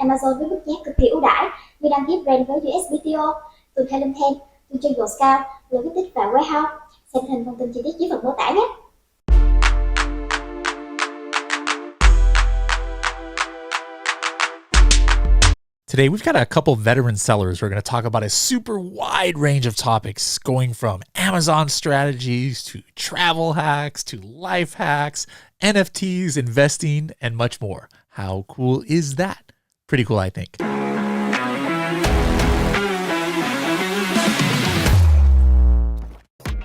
Amazon với mức giá cực kỳ ưu đãi như đăng ký brand với USPTO, từ Helium 10, từ Jungle Scout, Logistics và Warehouse. Xem hình thông tin chi tiết dưới phần mô tả nhé. Today, we've got a couple veteran sellers. We're going to talk about a super wide range of topics, going from Amazon strategies to travel hacks to life hacks, NFTs, investing, and much more. How cool is that? Pretty cool, I think.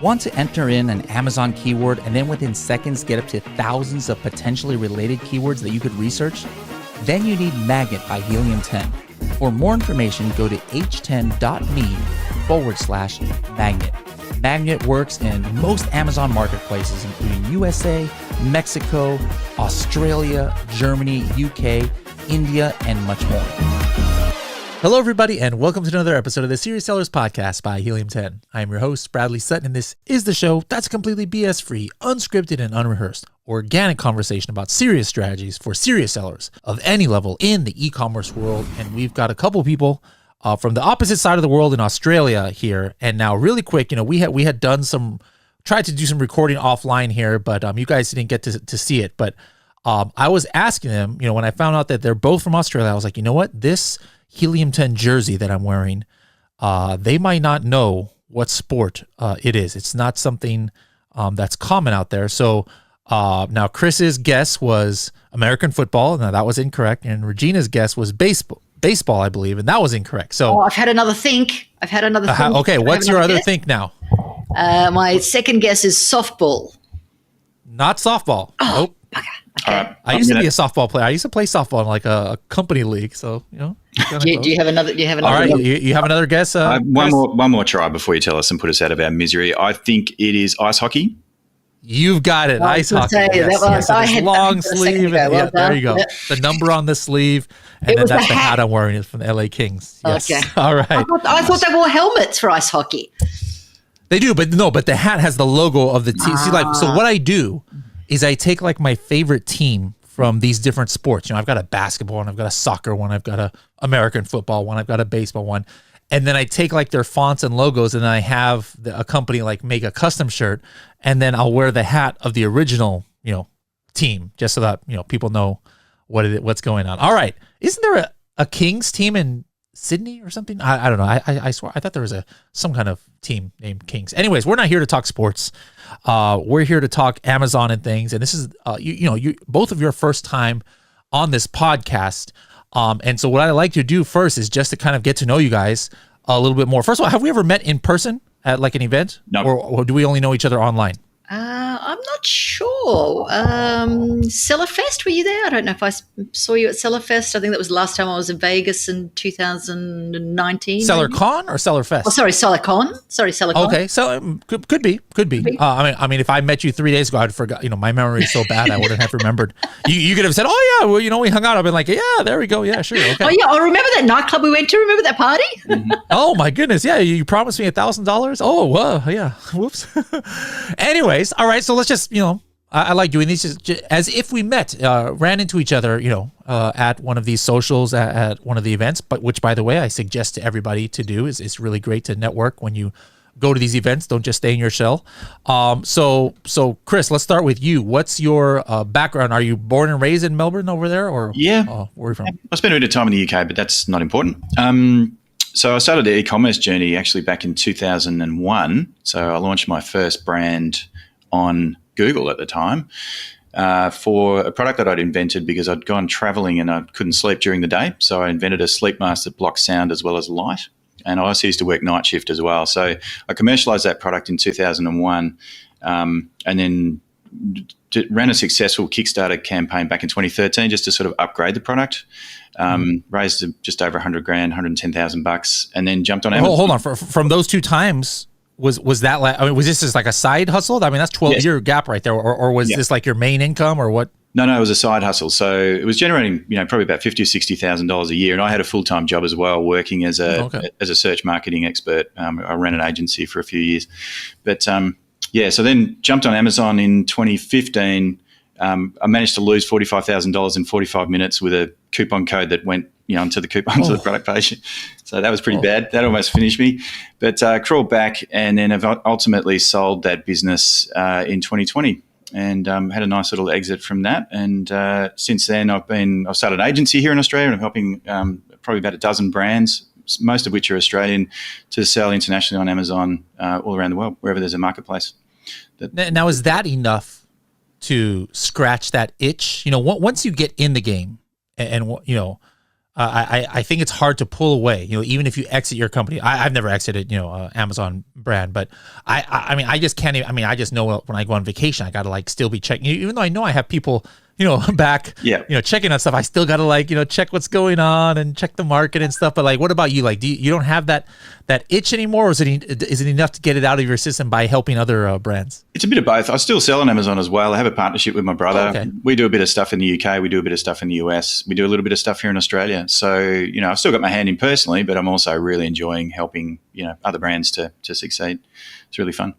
Want to enter in an Amazon keyword and then within seconds get up to thousands of potentially related keywords that you could research? Then you need Magnet by Helium 10. For more information, go to h10.me/magnet. Magnet works in most Amazon marketplaces, including USA, Mexico, Australia, Germany, UK, India, and much more. Hello, everybody, and welcome to another episode of the Serious Sellers Podcast by Helium 10. I am your host, Bradley Sutton, and this is the show that's completely BS-free, unscripted, and unrehearsed, organic conversation about serious strategies for serious sellers of any level in the e-commerce world. And we've got a couple people from the opposite side of the world in Australia here. And now, really quick, we had done tried to do some recording offline here, but you guys didn't get to see it. But I was asking them, when I found out that they're both from Australia, I was like, you know what, this Helium 10 jersey that I'm wearing, they might not know what sport it is. It's not something that's common out there. So now Chris's guess was American football. Now that was incorrect. And Regina's guess was baseball, I believe. And that was incorrect. So I've had another think. Okay. What's your other think now? My second guess is softball. Not softball. Nope. Okay. I used to be a softball player. I used to play softball in like a company league. So, Do you have another? All right. You have another guess? One more try before you tell us and put us out of our misery. I think it is ice hockey. You've got it. Ice hockey. Yes. I had long sleeve. There you go. Yep. The number on the sleeve. And then that's the hat I'm wearing is from the LA Kings. Yes. Okay. All right. I thought they wore helmets for ice hockey. They do, but the hat has the logo of the team. See, so what I do is I take like my favorite team from these different sports. I've got a basketball one, I've got a soccer one, I've got a American football one, I've got a baseball one. And then I take like their fonts and logos and I have a company like make a custom shirt and then I'll wear the hat of the original, team just so that, people know what's going on. All right. Isn't there a Kings team in Sydney or something? I don't know. I swear I thought there was some kind of team named Kings. Anyways, we're not here to talk sports. We're here to talk Amazon and things. And this is you both of your first time on this podcast. And so what I like to do first is just to kind of get to know you guys a little bit more. First of all, have we ever met in person at like an event? No. Or do we only know each other online? I'm not sure. Cellarfest, were you there? I don't know if I saw you at Cellarfest. I think that was the last time I was in Vegas in 2019. CellarCon or Cellarfest? Oh, sorry, CellarCon. Okay, so could be. I mean, if I met you 3 days ago, I'd forgot. My memory is so bad, I wouldn't have remembered. You could have said, "Oh yeah, well, we hung out." I've been like, "Yeah, there we go. Yeah, sure." Okay. Oh yeah, I remember that nightclub we went to. Remember that party? Oh my goodness, yeah. You promised me $1,000. Oh, well, yeah. Whoops. Anyways, all right. So let's just, I like doing these just as if we met, ran into each other, at one of these socials, at one of the events, but which, by the way, I suggest to everybody to do. It's really great to network when you go to these events. Don't just stay in your shell. So Chris, let's start with you. What's your background? Are you born and raised in Melbourne over there, or yeah, where are you from? I spent a bit of time in the UK, but that's not important. So I started the e-commerce journey actually back in 2001. So I launched my first brand on Google at the time for a product that I'd invented because I'd gone traveling and I couldn't sleep during the day. So I invented a sleep mask that blocks sound as well as light. And I also used to work night shift as well. So I commercialized that product in 2001 and then ran a successful Kickstarter campaign back in 2013 just to sort of upgrade the product. Raised just over $100,000, $110,000, and then jumped on Amazon. Hold on, from those two times, was that like? I mean, was this just like a side hustle? I mean, that's 12-year gap right there, or was this like your main income, or what? No, it was a side hustle. So it was generating, probably about $50,000 or $60,000 a year, and I had a full-time job as well, working as a search marketing expert. I ran an agency for a few years, but so then jumped on Amazon in 2015. I managed to lose $45,000 in 45 minutes with a coupon code that went onto the coupons of the product page. So that was pretty bad. That almost finished me. But crawled back, and then I've ultimately sold that business in 2020. And had a nice little exit from that. And since then, I've started an agency here in Australia, and I'm helping probably about a dozen brands, most of which are Australian, to sell internationally on Amazon all around the world, wherever there's a marketplace. Now, is that enough to scratch that itch? Once you get in the game, and I think it's hard to pull away. Even if you exit your company, I've never exited, Amazon brand, but I mean, I just can't even. I mean, I just know when I go on vacation, I got to still be checking. Even though I know I have people, back, checking on stuff, I still got to check what's going on and check the market and stuff. But what about you? You don't have that itch anymore, or is it enough to get it out of your system by helping other brands? It's a bit of both. I still sell on Amazon as well. I have a partnership with my brother. Okay. We do a bit of stuff in the UK. We do a bit of stuff in the US. We do a little bit of stuff here in Australia. So, I've still got my hand in personally, but I'm also really enjoying helping, other brands to succeed. It's really fun.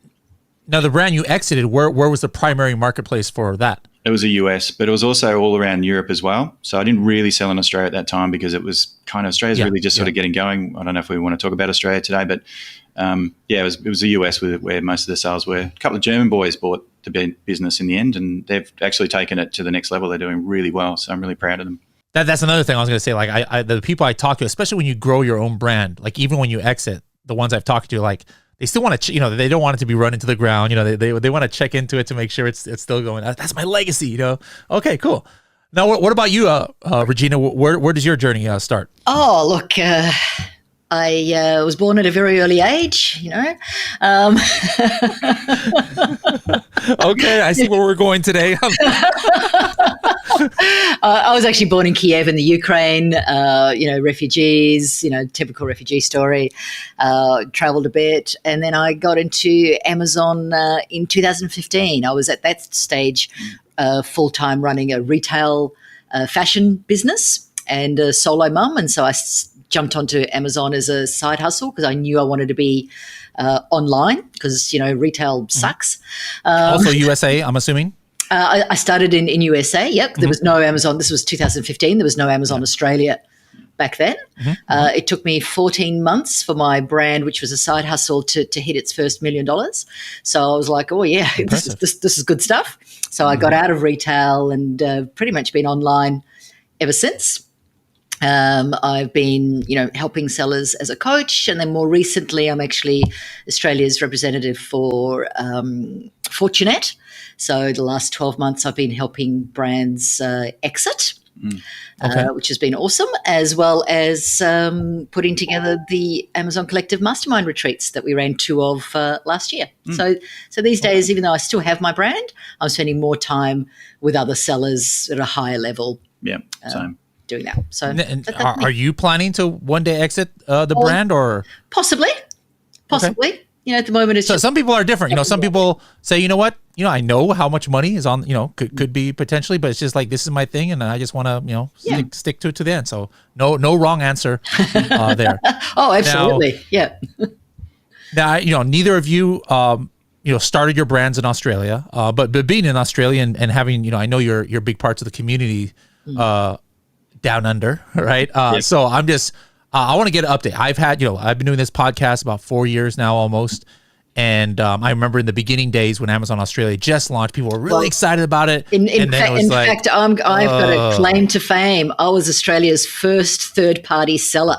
Now, the brand you exited, where was the primary marketplace for that? It was the US, but it was also all around Europe as well. So I didn't really sell in Australia at that time because it was Australia's really just sort of getting going. I don't know if we want to talk about Australia today, but it was the US where most of the sales were. A couple of German boys bought the business in the end, and they've actually taken it to the next level. They're doing really well, so I'm really proud of them. That's another thing I was going to say. The people I talk to, especially when you grow your own brand, even when you exit, the ones I've talked to, they still want to, they don't want it to be run into the ground. They want to check into it to make sure it's still going. That's my legacy. Okay, cool. Now, what about you, Regina? Where does your journey start? Oh, look, I was born at a very early age. Okay, I see where we're going today. I was actually born in Kiev in the Ukraine, refugees, typical refugee story, traveled a bit. And then I got into Amazon in 2015. I was at that stage full-time running a retail fashion business and a solo mum. And so I jumped onto Amazon as a side hustle because I knew I wanted to be online because, retail sucks. Also USA, I'm assuming? I started in USA. Yep. There was no Amazon. This was 2015. There was no Amazon Australia back then. It took me 14 months for my brand, which was a side hustle, to hit its first $1 million. So I was like, oh, yeah, this is good stuff. So I got out of retail and pretty much been online ever since. I've been, helping sellers as a coach, and then more recently, I'm actually Australia's representative for Fortunet. So the last 12 months, I've been helping brands exit, which has been awesome, as well as putting together the Amazon Collective Mastermind retreats that we ran 2 of last year. So these days, even though I still have my brand, I'm spending more time with other sellers at a higher level. Yeah, same. Doing that. So, are you planning to one day exit the brand, or possibly? Okay. At the moment it's some people are different. Some people say, you know what, I know how much money is on, could be potentially, but it's just this is my thing, and I just want to, stick to it to the end. So no wrong answer there. Oh, absolutely, Now, neither of you, started your brands in Australia, but being in Australia and having, I know you're big parts of the community. Down under, right? So I'm just, I want to get an update. I've been doing this podcast about 4 years now almost. And I remember in the beginning days when Amazon Australia just launched, people were really excited about it. In fact, I've got a claim to fame. I was Australia's first third-party seller.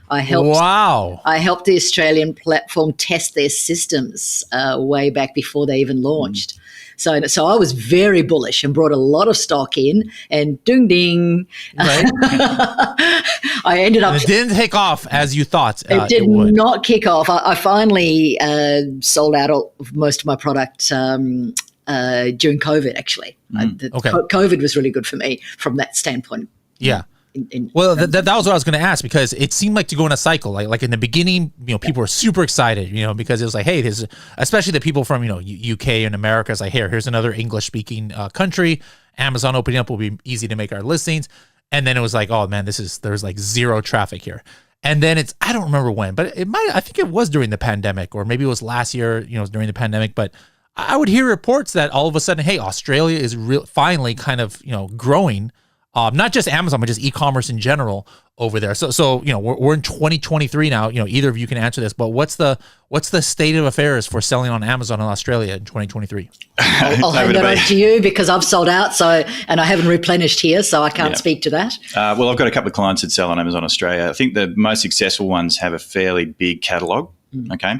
I helped the Australian platform test their systems way back before they even launched. So I was very bullish and brought a lot of stock in, and ding. Right. I ended up. And it didn't take off as you thought. It did not kick off. I finally sold out of most of my product during COVID. Actually, COVID was really good for me from that standpoint. Yeah. That was what I was going to ask, because it seemed like to go in a cycle. Like in the beginning, people were super excited, because it was like, hey, there's, especially the people from, UK and America, it's like, here's another English speaking country. Amazon opening up will be easy to make our listings. And then it was like, oh man, there's like zero traffic here. And then I don't remember when, but I think it was during the pandemic, or maybe it was last year, during the pandemic. But I would hear reports that all of a sudden, hey, Australia is finally kind of, growing. not just Amazon, but just e-commerce in general over there. So we're in 2023 now. Either of you can answer this, but what's the state of affairs for selling on Amazon in Australia in 2023? I'll hand that over to you because I've sold out, and I haven't replenished here, so I can't speak to that. Well, I've got a couple of clients that sell on Amazon Australia. I think the most successful ones have a fairly big catalogue. Okay.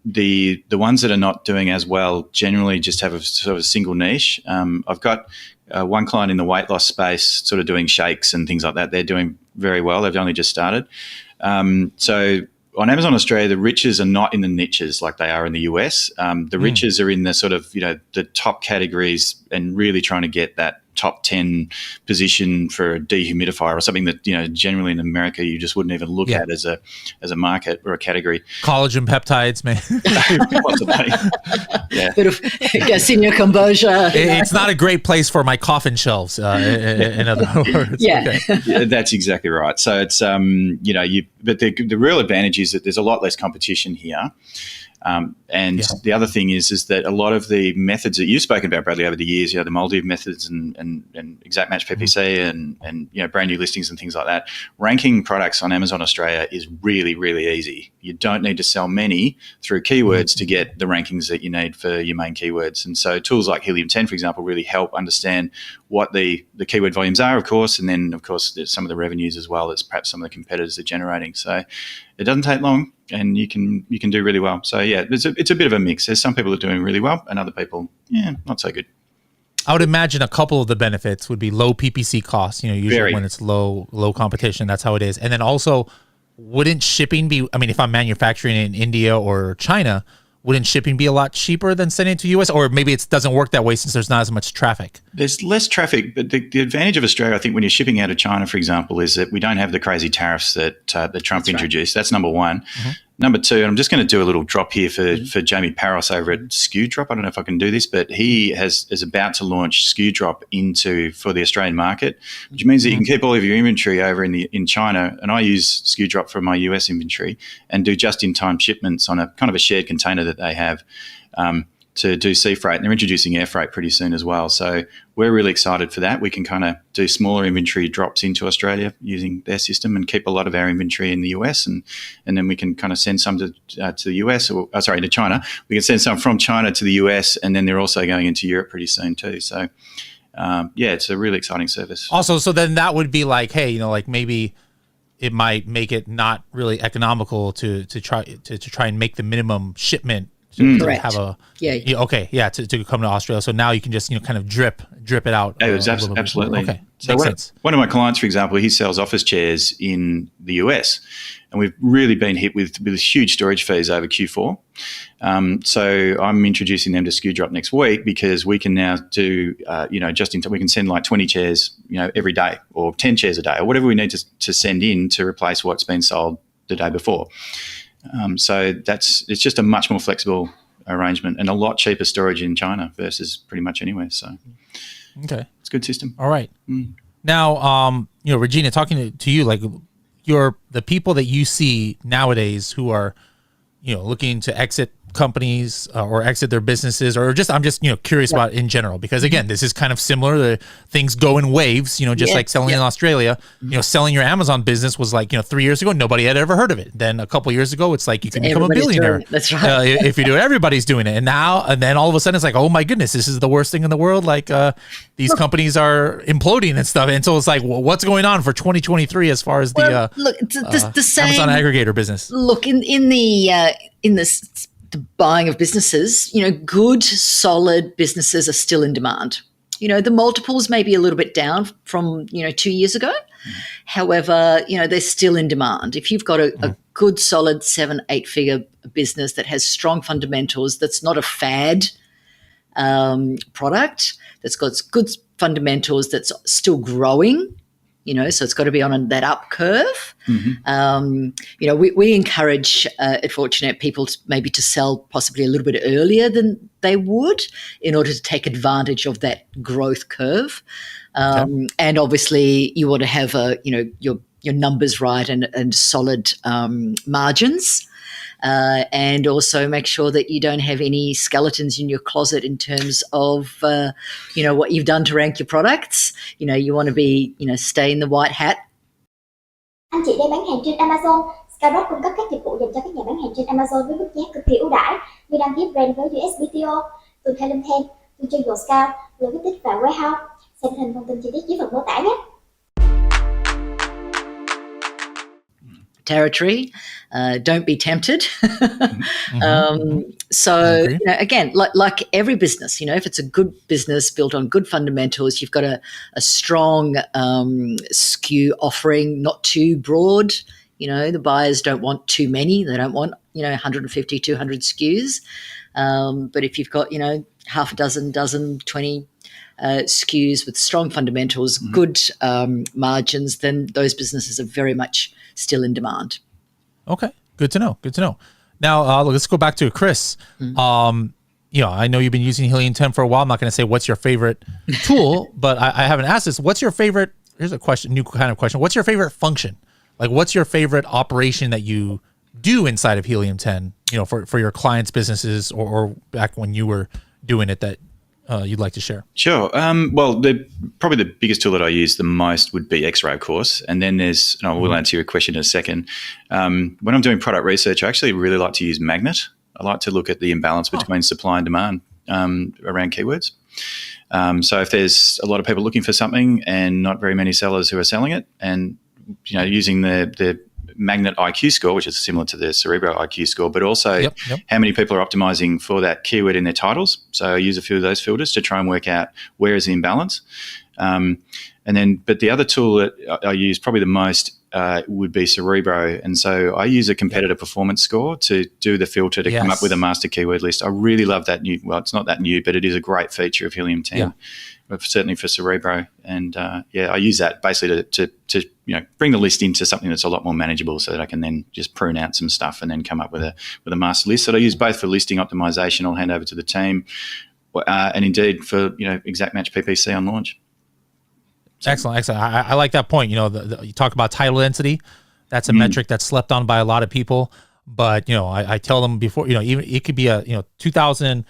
The ones that are not doing as well generally just have a sort of a single niche. I've got one client in the weight loss space sort of doing shakes and things like that. They're doing very well. They've only just started. So on Amazon Australia, the riches are not in the niches like they are in the US. The riches are in the sort of, the top categories and really trying to get that top 10 position for a dehumidifier or something that, generally in America you just wouldn't even look at as a market or a category. Collagen peptides, man. Bit of Garcinia Cambogia. It's not a great place for my coffin shelves, in other words. Yeah. Yeah, that's exactly right. So it's, but the real advantage is that there's a lot less competition here. The other thing is that a lot of the methods that you've spoken about, Bradley, over the years, the Maldive methods and exact match PPC and brand new listings and things like that, ranking products on Amazon Australia is really, really easy. You don't need to sell many through keywords to get the rankings that you need for your main keywords. And so tools like Helium 10, for example, really help understand what the keyword volumes are, of course, and then, of course, there's some of the revenues as well as perhaps some of the competitors are generating. So it doesn't take long, and you can do really well. So yeah, it's a bit of a mix. There's some people that are doing really well, and other people, not so good. I would imagine a couple of the benefits would be low PPC costs. Usually when it's low competition, that's how it is. And then also, wouldn't shipping be? I mean, if I'm manufacturing in India or China, wouldn't shipping be a lot cheaper than sending it to US? Or maybe it doesn't work that way since there's not as much traffic. There's less traffic, but the advantage of Australia, I think, when you're shipping out of China, for example, is that we don't have the crazy tariffs that Trump introduced. That's number one. Mm-hmm. Number two, and I'm just going to do a little drop here for Jamie Paros over at SKU Drop. I don't know if I can do this, but he is about to launch SKU Drop for the Australian market, which means that you can keep all of your inventory over in China. And I use SKU Drop for my US inventory and do just-in-time shipments on a kind of a shared container that they have to do sea freight. And they're introducing air freight pretty soon as well. So we're really excited for that. We can kind of do smaller inventory drops into Australia using their system and keep a lot of our inventory in the US. And then we can kind of send some to the US, to China. We can send some from China to the US, and then they're also going into Europe pretty soon too. So it's a really exciting service. Also, so then that would be like, hey, like maybe it might make it not really economical to try and make the minimum shipment to have to come to Australia. So now you can just kind of drip it out. Absolutely. Okay, so one of my clients, for example, he sells office chairs in the US, and we've really been hit with huge storage fees over Q4. So I'm introducing them to SKU Drop next week because we can now do we can send like 20 chairs every day, or 10 chairs a day, or whatever we need to send in to replace what's been sold the day before. So it's just a much more flexible arrangement and a lot cheaper storage in China versus pretty much anywhere. So, okay, it's a good system. All right. Now, Regina, talking to you, like the people that you see nowadays who are, looking to exit companies or exit their businesses, or I'm just curious about in general, because again, this is kind of similar. The things go in waves, like selling in Australia. Selling your Amazon business was like 3 years ago, nobody had ever heard of it. Then a couple years ago, it's like you can become a billionaire. That's right. If you do it, everybody's doing it. And then all of a sudden it's like, oh my goodness, this is the worst thing in the world. Like these companies are imploding and stuff. And so it's like, well, what's going on for 2023 as far as the same Amazon aggregator business? Look, in the buying of businesses, good, solid businesses are still in demand. The multiples may be a little bit down from, 2 years ago. However, they're still in demand. If you've got a good, solid 7-8 figure business that has strong fundamentals, that's not a fad product, that's got good fundamentals, that's still growing, so it's got to be on that up curve. We encourage at Fortunate people to sell possibly a little bit earlier than they would in order to take advantage of that growth curve. And obviously you want to have your numbers right and solid margins. and also make sure that you don't have any skeletons in your closet in terms of, what you've done to rank your products. You want to be, stay in the white hat. Anh chị đang bán hàng trên Amazon. Skyrock cung cấp các dịch vụ dành cho các nhà bán hàng trên Amazon với mức giá cực kỳ ưu đãi như đăng ký brand với USPTO, tuần theo link thêm, tuần trên Scout, logistics và warehouse. Xem hình thông tin chi tiết dưới phần mô tả nhé. Territory, don't be tempted. So again, like every business, if it's a good business built on good fundamentals, you've got a strong SKU offering, not too broad. The buyers don't want too many. They don't want 150, 200 SKUs. But if you've got half a dozen, 20 SKUs with strong fundamentals, good margins, then those businesses are very much still in demand. Okay, good to know. Now let's go back to Chris. I know you've been using Helium 10 for a while. I'm not going to say what's your favorite tool, but I haven't asked this. What's your favorite? Here's a question, new kind of question. What's your favorite function? Like, what's your favorite operation that you do inside of Helium 10? For your clients' businesses, or back when you were doing it, that you'd like to share? Sure. Well, probably the biggest tool that I use the most would be X-ray, of course. And then there's, and I will answer your question in a second. When I'm doing product research, I actually really like to use Magnet. I like to look at the imbalance between supply and demand around keywords. So if there's a lot of people looking for something and not very many sellers who are selling it, and using the Magnet IQ score, which is similar to the Cerebro IQ score, but also how many people are optimizing for that keyword in their titles. So I use a few of those filters to try and work out where is the imbalance. But the other tool that I use probably the most would be Cerebro. And so I use a competitor performance score to do the filter to come up with a master keyword list. I really love that new, well, it's not that new, but it is a great feature of Helium 10. Certainly for Cerebro, and I use that basically to bring the list into something that's a lot more manageable, so that I can then just prune out some stuff and then come up with a master list that I use both for listing optimization. I'll hand over to the team, and indeed for exact match PPC on launch. Excellent. I like that point. You talk about title density. That's a metric that's slept on by a lot of people. But I tell them before, even it could be a 2,000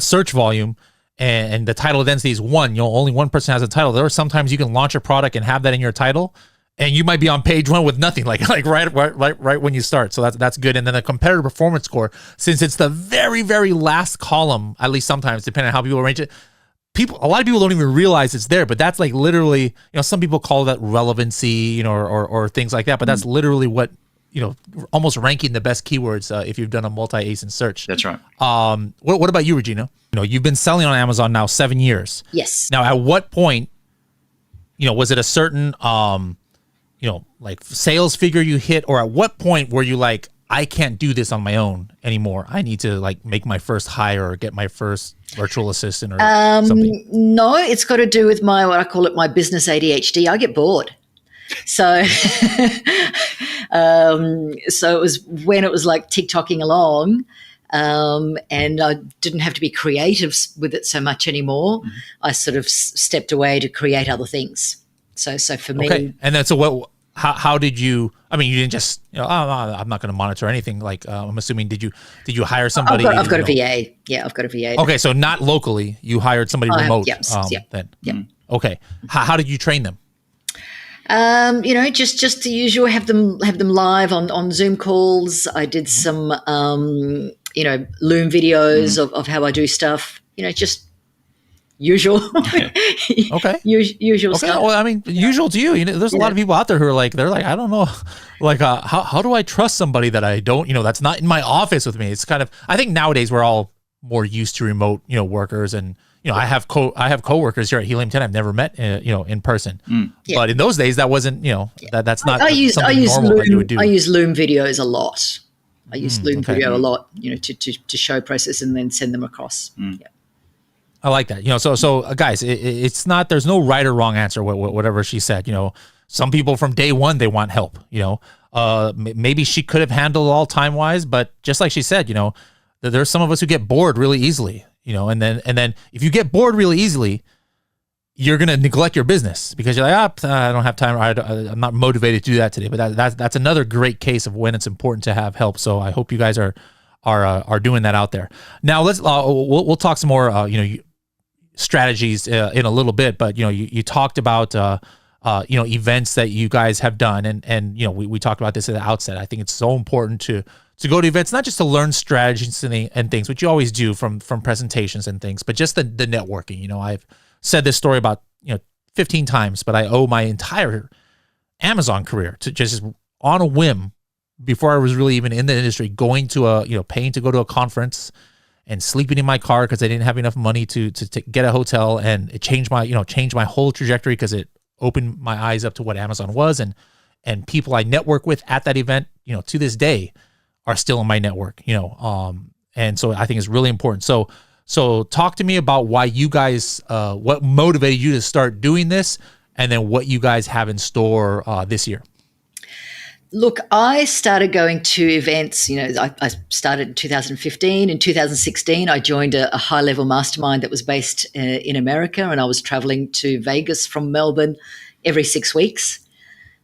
search volume. And the title density is 1. Only one person has a title. There are sometimes you can launch a product and have that in your title, and you might be on page 1 with nothing, like right when you start. So that's good. And then the competitor performance score, since it's the very, very last column, at least sometimes, depending on how people arrange it, a lot of people don't even realize it's there. But that's like literally, some people call that relevancy, or things like that. But that's literally what, almost ranking the best keywords if you've done a multi-ASIN search. That's right. What about you, Regina? You've been selling on Amazon now 7 years. Yes. Now, at what point, was it a certain, like sales figure you hit, or at what point were you like, I can't do this on my own anymore. I need to like make my first hire or get my first virtual assistant or something. No, it's got to do with what I call it, my business ADHD. I get bored. So, so it was when it was like TikToking along, and I didn't have to be creative with it so much anymore. I sort of stepped away to create other things. So for me, okay. And then, so what? How did you? I mean, you didn't just, I'm not going to monitor anything. Like, I'm assuming, did you hire somebody? I've got a VA. Yeah, I've got a VA. Okay, so not locally, you hired somebody remote. Then. Yeah. Okay. How did you train them? Just the usual. Have them live on Zoom calls. I did some, Loom videos of how I do stuff. Just usual. Okay. Usual stuff. Well, I mean, usual to you. There's a lot of people out there who are like, they're like, I don't know, like, how do I trust somebody that I don't, that's not in my office with me? It's kind of, I think nowadays we're all more used to remote, workers, and I have coworkers here at Helium 10 I've never met, in person. But in those days, that wasn't, that's not something normal that you would do. I use Loom videos a lot. I use Loom video a lot, to show process and then send them across. Yeah. I like that. So guys, it's not, there's no right or wrong answer, whatever she said. Some people from day one, they want help. Maybe she could have handled it all time-wise, but just like she said, there's some of us who get bored really easily. And then if you get bored really easily, you're going to neglect your business because you're like, I don't have time. I'm not motivated to do that today. But that's another great case of when it's important to have help. So I hope you guys are doing that out there. Now let's we'll talk some more strategies in a little bit. But you talked about events that you guys have done, and we talked about this at the outset. I think it's so important to go to events, not just to learn strategies and things, which you always do from presentations and things, but just the networking. I've said this story about 15 times, but I owe my entire Amazon career to just on a whim, before I was really even in the industry, going to paying to go to a conference and sleeping in my car because I didn't have enough money to get a hotel, and it changed my whole trajectory because it opened my eyes up to what Amazon was, and people I network with at that event, to this day are still in my network, and so I think it's really important. So talk to me about why you guys, what motivated you to start doing this, and then what you guys have in store this year. Look, I started going to events, I started in 2015. In 2016, I joined a high-level mastermind that was based in America, and I was traveling to Vegas from Melbourne every 6 weeks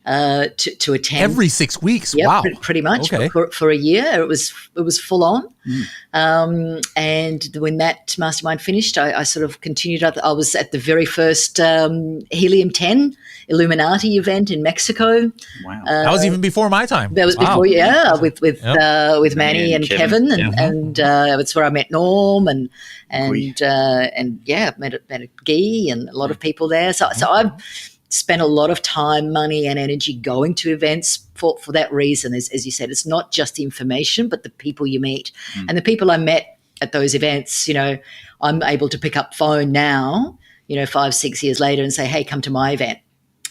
to attend. Every 6 weeks? Yep, Wow. Pretty much. Okay. For a year. It was full on. And when that mastermind finished, I sort of continued. I was at the very first Helium-10 Illuminati event in Mexico. Wow. That was even before my time. That was before, with Manny and Kevin, and that's where I met Norm and met Guy and a lot of people there. So I've spent a lot of time, money, and energy going to events for that reason. As you said, it's not just the information, but the people you meet. And the people I met at those events, I'm able to pick up phone now, 5-6 years later, and say, hey, come to my event.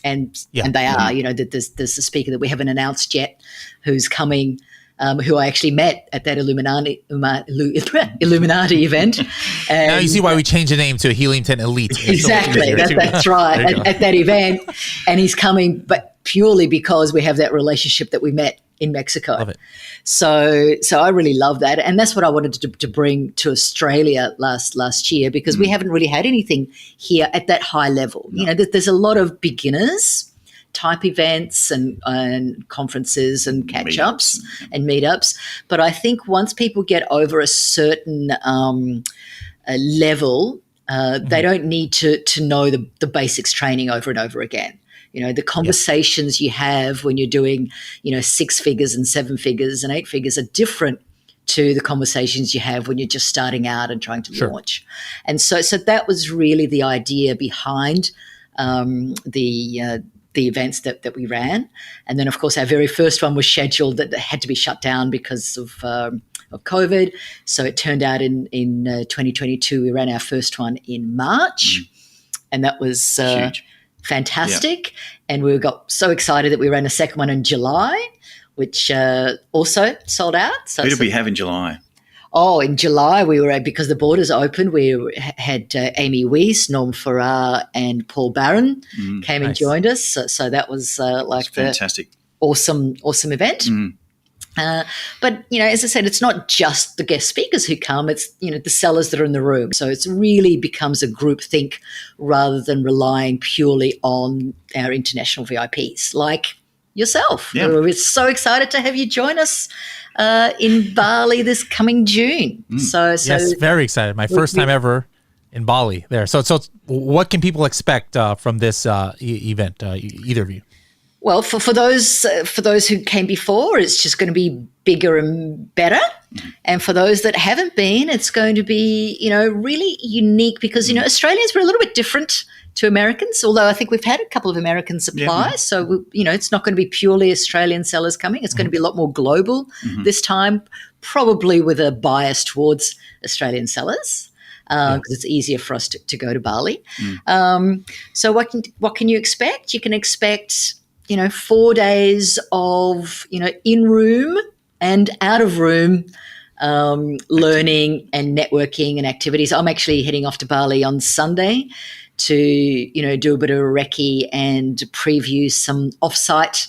And they are, there's a speaker that we haven't announced yet who's coming, who I actually met at that Illuminati event. And now you see why we changed the name to Helium-10 Elite. Exactly, that's right, at that event. And he's coming, but purely because we have that relationship that we met in Mexico. Love it. So I really love that. And that's what I wanted to bring to Australia last year, because we haven't really had anything here at that high level. No. There's a lot of beginners type events and conferences and catch-ups and meetups. But I think once people get over a certain level, they don't need to know the basics training over and over again. The conversations you have when you're doing, 6 figures and 7 figures and 8 figures are different to the conversations you have when you're just starting out and trying to launch. And so that was really the idea behind the events that we ran. And then, of course, our very first one was scheduled that had to be shut down because of COVID. So it turned out in 2022, we ran our first one in March. And that was huge. Fantastic. And we got so excited that we ran a second one in July, which also sold out. So who did we have in July? Oh, in July we were, because the borders opened, we had Amy Weiss, Norm Farrar and Paul Barron came and joined us. So that was fantastic. Awesome event. But, as I said, it's not just the guest speakers who come, it's, the sellers that are in the room. So it really becomes a group think rather than relying purely on our international VIPs like yourself. Yeah. We're so excited to have you join us in Bali this coming June. So yes, very excited. My first time ever in Bali there. So what can people expect from this event, either of you? Well, for those who came before, it's just going to be bigger and better. And for those that haven't been, it's going to be, really unique because, Australians were a little bit different to Americans, although I think we've had a couple of American suppliers. Yeah. So, it's not going to be purely Australian sellers coming. It's going to be a lot more global this time, probably with a bias towards Australian sellers. Because it's easier for us to go to Bali. So what can you expect? You can expect 4 days of, in-room and out-of-room learning and networking and activities. I'm actually heading off to Bali on Sunday to, do a bit of recce and preview some off-site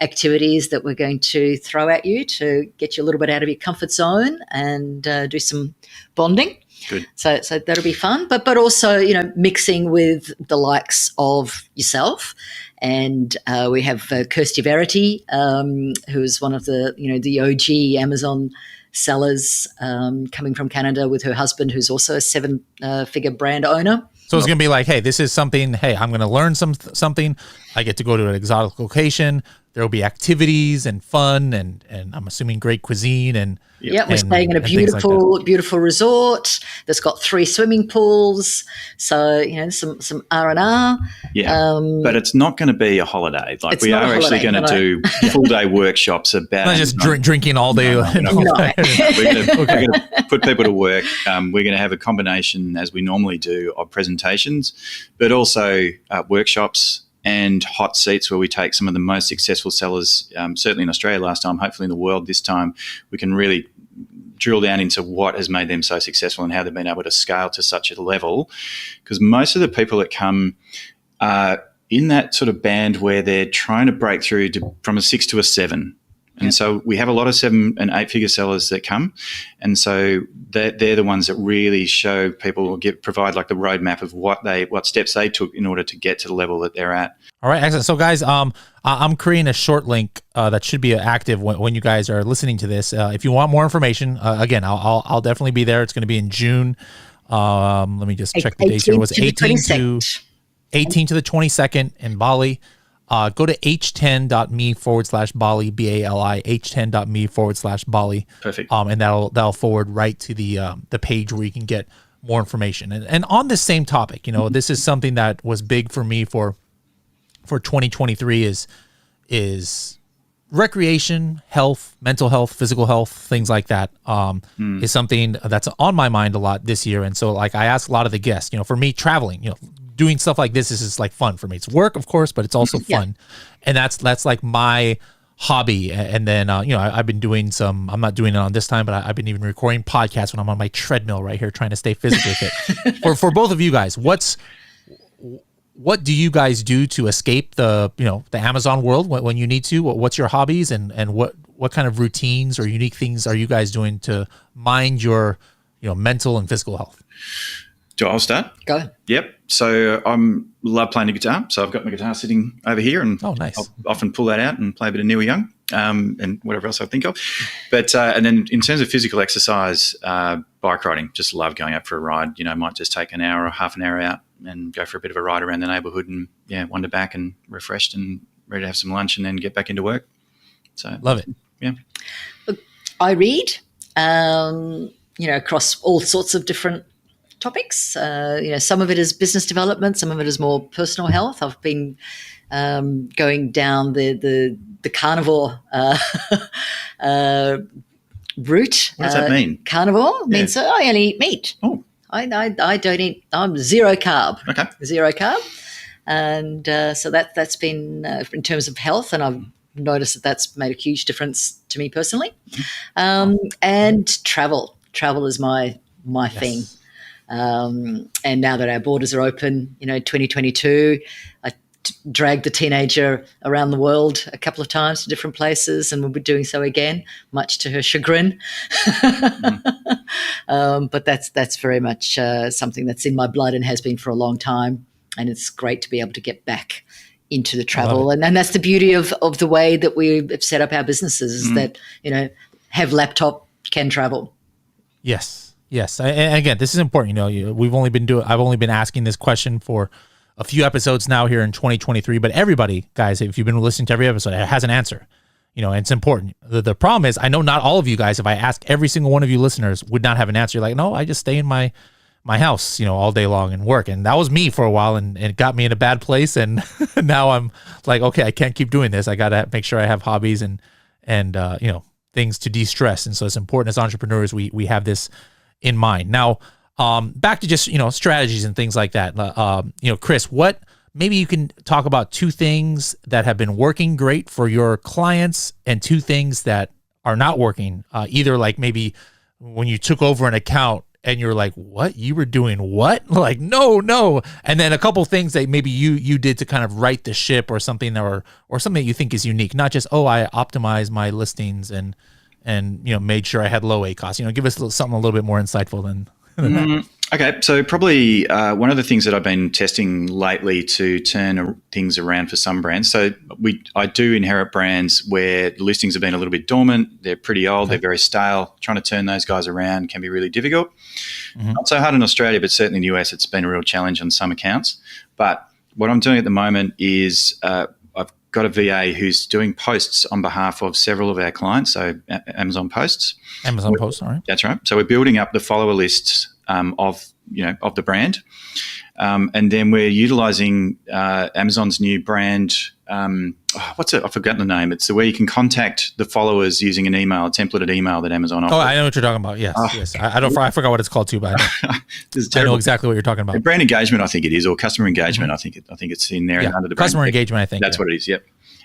activities that we're going to throw at you to get you a little bit out of your comfort zone and do some bonding. Good. So that'll be fun, but also, you know, mixing with the likes of yourself. And we have Kirsty Verity, who's one of the, you know, the OG Amazon sellers, coming from Canada with her husband, who's also a 7-figure brand owner. So it's going to be like, hey, this is something, hey, I'm going to learn something. I get to go to an exotic location. There will be activities and fun and I'm assuming great cuisine. And yeah, we're staying in a beautiful resort that's got 3 swimming pools. So, you know, some R&R. Yeah, but it's not going to be a holiday. Like, we are actually going to do full-day workshops about... Not just drinking all day. No. We're going to put people to work. We're going to have a combination, as we normally do, of presentations, but also workshops and hot seats where we take some of the most successful sellers, certainly in Australia last time, hopefully in the world this time. We can really drill down into what has made them so successful and how they've been able to scale to such a level. Because most of the people that come are in that sort of band where they're trying to break through from a 6 to a 7. And so we have a lot of 7 and 8-figure sellers that come. And so they're the ones that really show people, provide like the roadmap of what steps they took in order to get to the level that they're at. All right, excellent. So guys, I'm creating a short link that should be active when you guys are listening to this. If you want more information, again, I'll definitely be there. It's going to be in June. Let me just check the dates here. It was 18 to the 22nd in Bali. Go to h10.me/Bali, BALI, h10.me/Bali. Perfect. And that'll forward right to the page where you can get more information. And on this same topic, you know, this is something that was big for me for 2023 is recreation, health, mental health, physical health, things like that, is something that's on my mind a lot this year. And so, like, I ask a lot of the guests, you know, for me, traveling, you know, doing stuff like this is just like fun for me. It's work, of course, but it's also fun. And that's like my hobby. And then, you know, I've been doing I'm not doing it on this time, but I've been even recording podcasts when I'm on my treadmill right here, trying to stay physically fit. For both of you guys, what do you guys do to escape the Amazon world when you need to? What's your hobbies and what kind of routines or unique things are you guys doing to mind your, you know, mental and physical health? I'll start. Go. Yep. So I love playing the guitar. So I've got my guitar sitting over here, and nice. I'll often pull that out and play a bit of Neil Young, and whatever else I think of. But and then in terms of physical exercise, bike riding. Just love going out for a ride. You know, might just take an hour or half an hour out and go for a bit of a ride around the neighbourhood, and wander back and refreshed and ready to have some lunch, and then get back into work. So love it. Yeah. Look, I read, you know, across all sorts of different topics. You know, some of it is business development, some of it is more personal health. I've been going down the carnivore route. What does that mean? Carnivore means I only eat meat. Oh. I don't eat. I'm zero carb. Okay. Zero carb, and so that's been in terms of health, and I've noticed that that's made a huge difference to me personally. And travel is my thing. And now that our borders are open, you know, 2022, I dragged the teenager around the world a couple of times to different places, and we'll be doing so again, much to her chagrin. But that's very much something that's in my blood and has been for a long time. And it's great to be able to get back into the travel. And that's the beauty of the way that we've set up our businesses, is that, you know, have laptop, can travel. Yes. And again, this is important. You know, I've only been asking this question for a few episodes now here in 2023, but everybody, guys, if you've been listening to every episode, it has an answer. You know, and it's important. The problem is, I know not all of you guys, if I ask every single one of you listeners, would not have an answer. You're like, no, I just stay in my house, you know, all day long and work. And that was me for a while, and it got me in a bad place. And now I'm like, okay, I can't keep doing this. I got to make sure I have hobbies and you know, things to de-stress. And so it's important as entrepreneurs, we have this in mind. Now, back to just, you know, strategies and things like that. You know, Chris, maybe you can talk about 2 things that have been working great for your clients and 2 things that are not working. Either like maybe when you took over an account and you're like, what? You were doing what? Like, no. And then a couple things that maybe you did to kind of right the ship, or something, or something that you think is unique, not just, I optimized my listings and you know, made sure I had low ACoS. You know, give us something a little bit more insightful Okay, so probably one of the things that I've been testing lately to turn things around for some brands. So I do inherit brands where the listings have been a little bit dormant. They're pretty old. They're very stale. Trying to turn those guys around can be really difficult. Not so hard in Australia, but certainly in the US, it's been a real challenge on some accounts. But what I'm doing at the moment is I've got a VA who's doing posts on behalf of several of our clients, so Amazon posts. Amazon posts, all right. That's right. So we're building up the follower lists of the brand, and then we're utilizing Amazon's new brand. What's it? I've forgotten the name. It's where you can contact the followers using an email, a templated email that Amazon offers. Oh, I know what you're talking about. Yes, yes. I forgot what it's called too, but I know exactly what you're talking about. Brand engagement, I think it is, or customer engagement. I think it's in there under the customer brand. Engagement. I think that's what it is. Yep.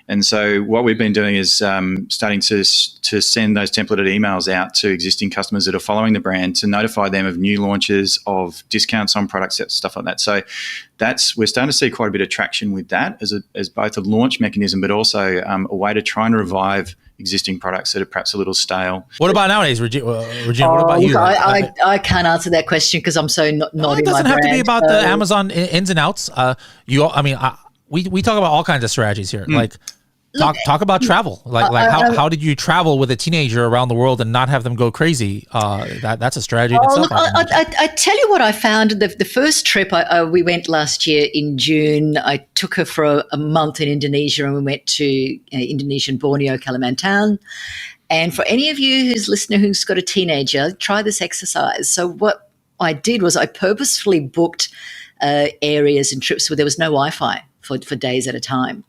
And so what we've been doing is starting to send those templated emails out to existing customers that are following the brand to notify them of new launches, of discounts on products, stuff like that. So we're starting to see quite a bit of traction with that as both a launch mechanism, but also a way to try and revive existing products that are perhaps a little stale. What about nowadays, Regina? What about you? I can't answer that question because I'm so not in my brand. It doesn't have to be about the Amazon ins and outs. We talk about all kinds of strategies here. Talk about travel. How did you travel with a teenager around the world and not have them go crazy? That's a strategy in itself. I tell you what I found. The first trip we went last year in June, I took her for a month in Indonesia, and we went to Indonesian Borneo, Kalimantan. And for any of you who's listener who's got a teenager, try this exercise. So what I did was I purposefully booked areas and trips where there was no Wi-Fi for days at a time.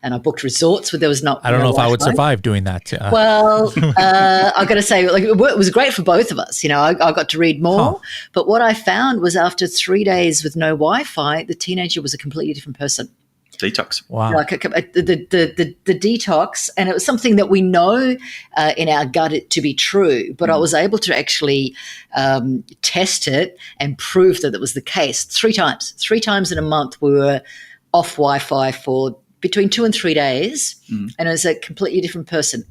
And I booked resorts where there was not. I don't know if I would survive doing that. Well, I got to say, it was great for both of us. I got to read more. But what I found was after 3 days with no Wi-Fi, the teenager was a completely different person. Detox. Wow. The detox, and it was something that we know in our gut it to be true. But I was able to actually test it and prove that it was the case 3 times. 3 times in a month we were off Wi-Fi for between 2 and 3 days, and as a completely different person,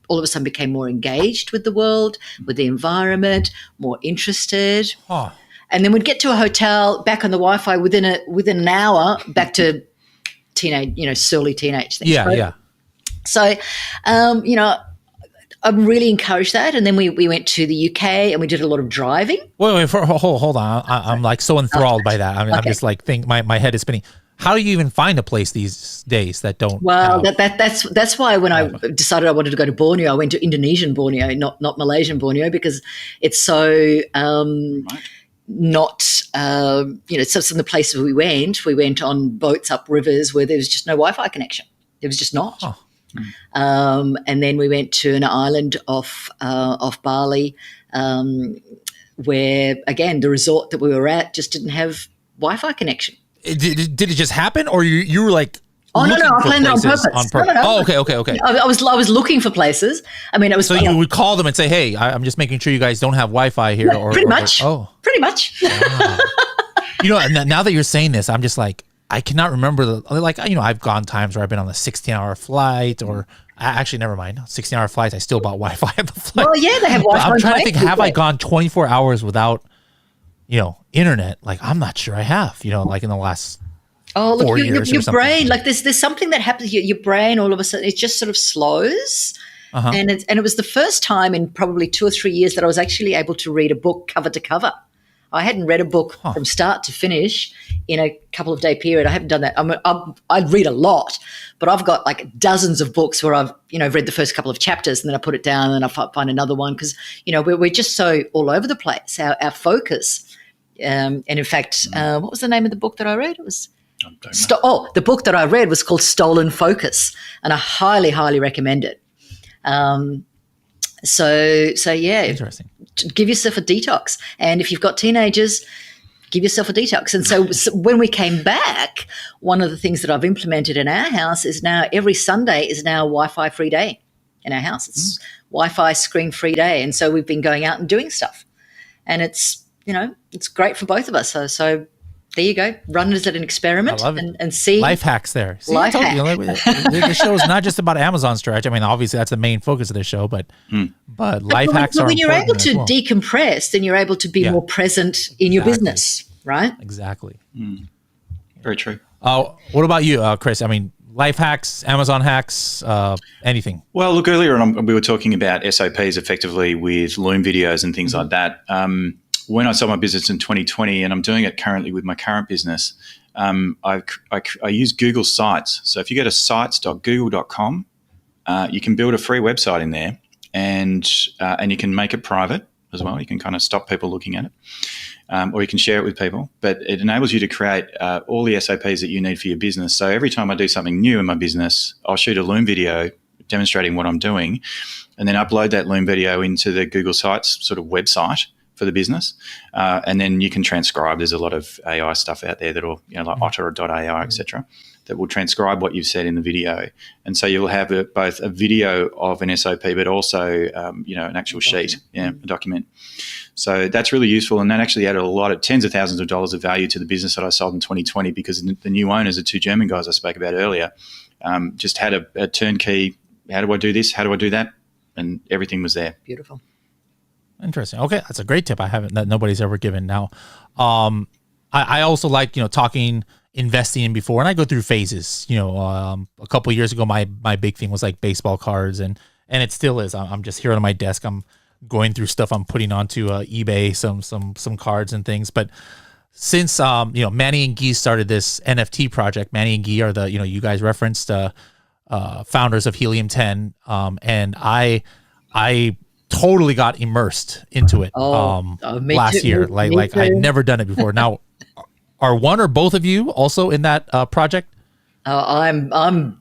all of a sudden became more engaged with the world, with the environment, more interested. And then we'd get to a hotel, back on the Wi-Fi within an hour, back to teenage, surly teenage things. Yeah, right? yeah. So, I'm really encouraged that. And then we went to the UK and we did a lot of driving. Wait, hold on. I'm like so enthralled by that. I'm just like my head is spinning. How do you even find a place these days that don't? Well, that's why when I decided I wanted to go to Borneo, I went to Indonesian Borneo, not Malaysian Borneo, because it's so not. It's just in the places we went on boats up rivers where there was just no Wi-Fi connection. There was just not. And then we went to an island off Bali, where again the resort that we were at just didn't have Wi-Fi connection. Did it just happen, or you were like? Oh no! I planned it on purpose. No. Oh, okay. I was looking for places. I mean, it was. So you would call them and say, "Hey, I'm just making sure you guys don't have Wi-Fi here." Yeah, pretty much. Pretty much. Wow. Now that you're saying this, I'm just like, I cannot remember I've gone times where I've been on a 16-hour flight, or actually, never mind, 16-hour flights. I still bought Wi-Fi at the flight. Well, yeah, they have Wi-Fi. I'm trying to think, have I gone 24 hours without, internet? Like, I'm not sure I have. Like in the last. Oh, look, 4 years your brain, like there's something that happens. Your brain all of a sudden, it just sort of slows. And it was the first time in probably 2 or 3 years that I was actually able to read a book cover to cover. I hadn't read a book from start to finish in a couple of day period. I haven't done that. I'd read a lot, but I've got like dozens of books where I've, read the first couple of chapters and then I put it down and I find another one because, we're just so all over the place, our focus. And in fact, what was the name of the book that I read? It was the book that I read was called Stolen Focus, and I highly, highly recommend it. So yeah, interesting. Give yourself a detox, and if you've got teenagers, give yourself a detox. And so when we came back, one of the things that I've implemented in our house is now every Sunday is now a Wi-Fi free day in our house. It's Wi-Fi screen free day, and so we've been going out and doing stuff, and it's it's great for both of us. So there you go. Run it as an experiment I love it. and see. Life hacks there. See, Life I told you, the show is not just about Amazon stretch. I mean, obviously that's the main focus of the show, but life hacks are when you're able important to as well. decompress, then you're able to be more present in your business, right? Exactly. Very true. What about you, Chris? I mean, life hacks, Amazon hacks, anything? Well, look, earlier on we were talking about SOPs effectively with Loom videos and things like that. When I sold my business in 2020, and I'm doing it currently with my current business, I use Google Sites. So if you go to sites.google.com, you can build a free website in there, and you can make it private as well. You can kind of stop people looking at it, or you can share it with people. But it enables you to create all the SOPs that you need for your business. So every time I do something new in my business, I'll shoot a Loom video demonstrating what I'm doing, and then upload that Loom video into the Google Sites sort of website for the business, and then you can transcribe. There's a lot of AI stuff out there that'll, like Otter.ai, etc., that will transcribe what you've said in the video, and so you'll have both a video of an SOP, but also an actual sheet, a document. So that's really useful, and that actually added a lot of tens of thousands of dollars of value to the business that I sold in 2020 because the new owners, the two German guys I spoke about earlier, just had a turnkey. How do I do this? How do I do that? And everything was there. Beautiful. Interesting. Okay, that's a great tip. That nobody's ever given. Now, I also like talking investing in before, and I go through phases. A couple of years ago, my big thing was like baseball cards, and it still is. I'm just here on my desk. I'm going through stuff. I'm putting onto eBay some cards and things. But since Manny and Guy started this NFT project, Manny and Guy are the you guys referenced founders of Helium 10, and I totally got immersed into it last year. Like I'd never done it before. Now, are one or both of you also in that project? I'm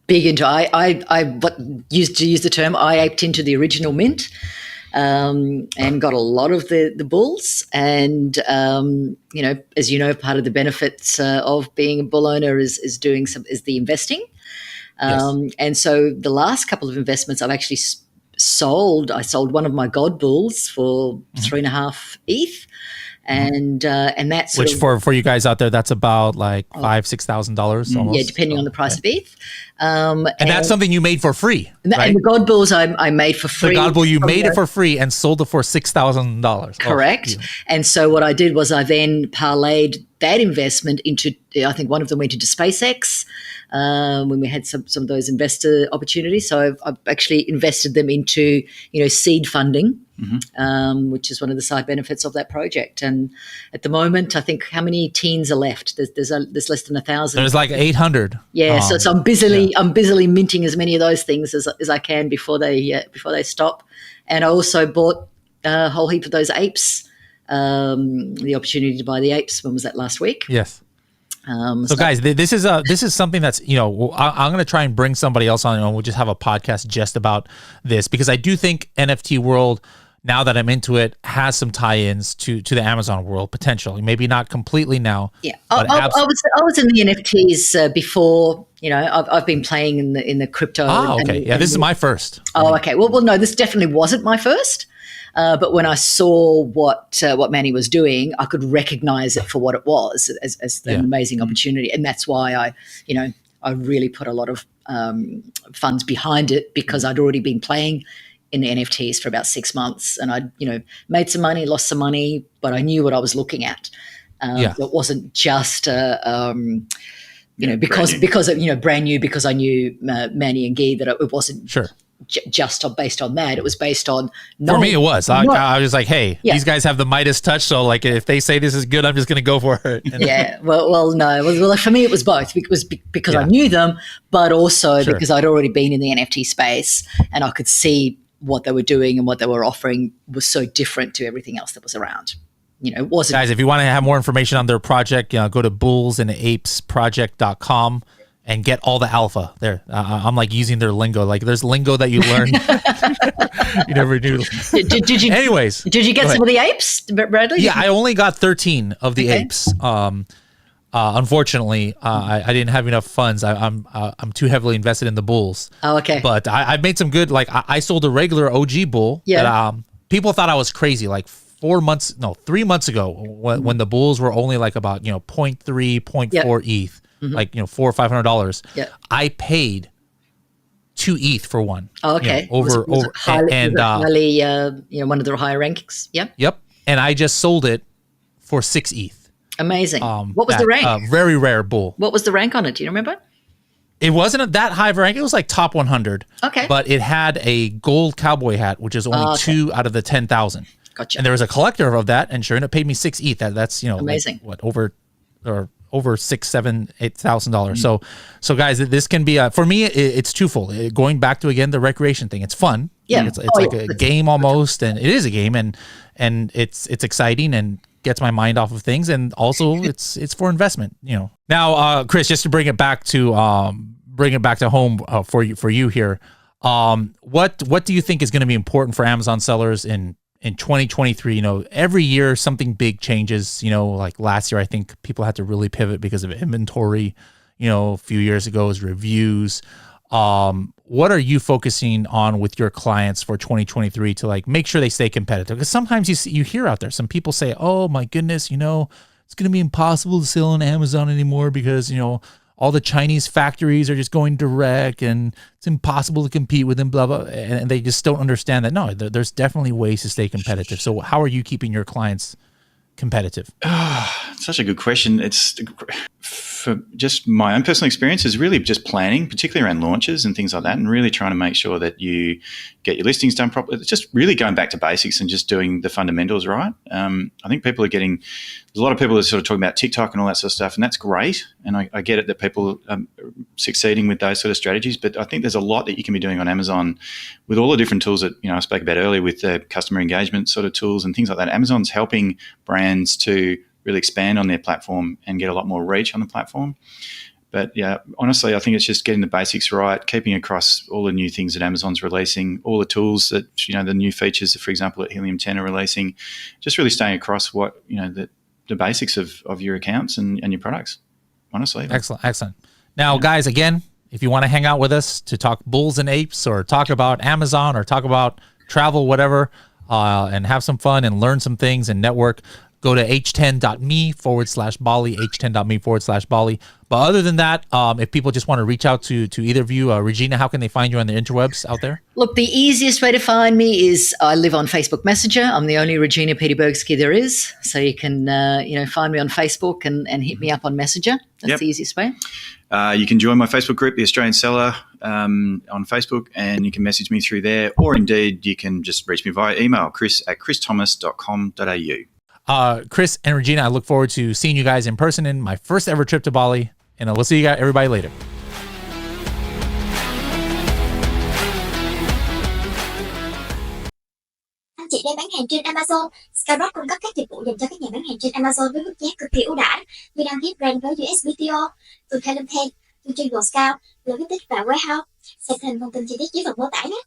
big into. I used to use the term. I aped into the original mint, and got a lot of the bulls. And as you know, part of the benefits of being a bull owner is the investing. Yes. And so the last couple of investments I've actually sold. I sold one of my God bulls for 3.5 ETH, and that's which for you guys out there, that's about like $5,000-$6,000 almost. Yeah, depending on the price of ETH. And that's something you made for free, right? And the God bulls I made for free. The God bull, you made it for free and sold it for $6,000. Correct. And so what I did was I then parlayed that investment into, I think one of them went into SpaceX when we had some of those investor opportunities. So I've actually invested them into, seed funding, which is one of the side benefits of that project. And at the moment, I think how many teens are left? There's less than 1,000. There's like 800. Yeah. So I'm busily minting as many of those things as I can before they stop. And I also bought a whole heap of those apes. The opportunity to buy the apes. When was that? Last week? Yes. So guys, this is something that's, I'm going to try and bring somebody else on, and we'll just have a podcast just about this, because I do think NFT world, now that I'm into it, has some tie-ins to the Amazon world potentially. Maybe not completely now. Yeah, I was in the NFTs before. I've been playing in the crypto. Oh, okay. This is my first. Oh, okay. Well, no, this definitely wasn't my first. But when I saw what Manny was doing, I could recognize it for what it was as an amazing opportunity, and that's why I really put a lot of funds behind it, because I'd already been playing in NFTs for about 6 months, and I'd made some money, lost some money, but I knew what I was looking at. It wasn't just because of brand new, because I knew Manny and Guy, that it wasn't just based on that. It was based on for me it was I was like, hey, these guys have the Midas touch, so like if they say this is good, I'm just gonna go for it. Well, for me it was both. It was because I knew them, but also because I'd already been in the NFT space, and I could see what they were doing and what they were offering was so different to everything else that was around. It wasn't. Guys, if you want to have more information on their project, go to bullsandapesproject.com and get all the alpha there. I'm like using their lingo. Like there's lingo that you learn you never knew. Did you? Anyways, did you get some of the apes, Bradley? Yeah, I only got 13 of the apes. Unfortunately, I didn't have enough funds. I'm too heavily invested in the bulls. Oh, okay. But I've made some good. Like I sold a regular OG bull. Yeah. That, people thought I was crazy. Like 3 months ago when the bulls were only like about 0.3, 0.4 ETH, like $400 or $500. Yeah. I paid 2 ETH for one. Oh, okay. Was it highly, one of the higher rankings. Yep. Yep. And I just sold it for 6 ETH. Amazing. What was the rank? Very rare bull. What was the rank on it? Do you remember? It wasn't that high of a rank. It was like top 100. Okay. But it had a gold cowboy hat, which is only 2 out of the 10,000. Gotcha. And there was a collector of that, and sure enough, paid me 6 ETH. That's amazing. Like, over $6,000, $7,000, $8,000. So guys, this can be for me. It's twofold. Going back to again the recreation thing. It's fun. Yeah. It's like a game almost, and it is a game, and it's exciting and gets my mind off of things, and also it's for investment. Now, Chris, just to bring it back to home for you here. What do you think is going to be important for Amazon sellers in 2023? Every year something big changes. Like last year, I think people had to really pivot because of inventory. A few years ago is reviews. What are you focusing on with your clients for 2023 to like make sure they stay competitive? Because sometimes you hear out there some people say, "Oh my goodness, it's going to be impossible to sell on Amazon anymore because all the Chinese factories are just going direct and it's impossible to compete with them, blah, blah." And they just don't understand that. No, there's definitely ways to stay competitive. So how are you keeping your clients competitive? Such a good question. It's for just my own personal experience is really just planning, particularly around launches and things like that, and really trying to make sure that you get your listings done properly. It's just really going back to basics and just doing the fundamentals right. I think people are there's a lot of people that are sort of talking about TikTok and all that sort of stuff, and that's great. And I get it that people are succeeding with those sort of strategies, but I think there's a lot that you can be doing on Amazon with all the different tools that I spoke about earlier with the customer engagement sort of tools and things like that. Amazon's helping brands to really expand on their platform and get a lot more reach on the platform. But yeah, honestly, I think it's just getting the basics right, keeping across all the new things that Amazon's releasing, all the tools that, the new features that, for example, at Helium 10 are releasing, just really staying across what, the basics of your accounts and your products, honestly. Excellent. Now, guys, again, if you want to hang out with us to talk bulls and apes or talk about Amazon or talk about travel, whatever, and have some fun and learn some things and network, go to h10.me/Bali, h10.me/Bali. But other than that, if people just want to reach out to either of you, Regina, how can they find you on the interwebs out there? Look, the easiest way to find me is I live on Facebook Messenger. I'm the only Regina Peterbergsky there is. So you can, find me on Facebook and hit me up on Messenger. That's the easiest way. You can join my Facebook group, The Australian Seller, on Facebook, and you can message me through there. Or indeed, you can just reach me via email, chris@christhomas.com.au. Chris and Regina, I look forward to seeing you guys in person in my first ever trip to Bali, and we'll see everybody later. Anh chị đang bán hàng trên Amazon. Skyrock cung cấp các dịch vụ dành cho các nhà bán hàng trên Amazon với mức giá cực kỳ ưu đãi như đăng ký brand với USPTO, từ kênh, từ trên Scout, logistics và warehouse. Xem thêm thông tin chi tiết dưới phần mô tả nhé.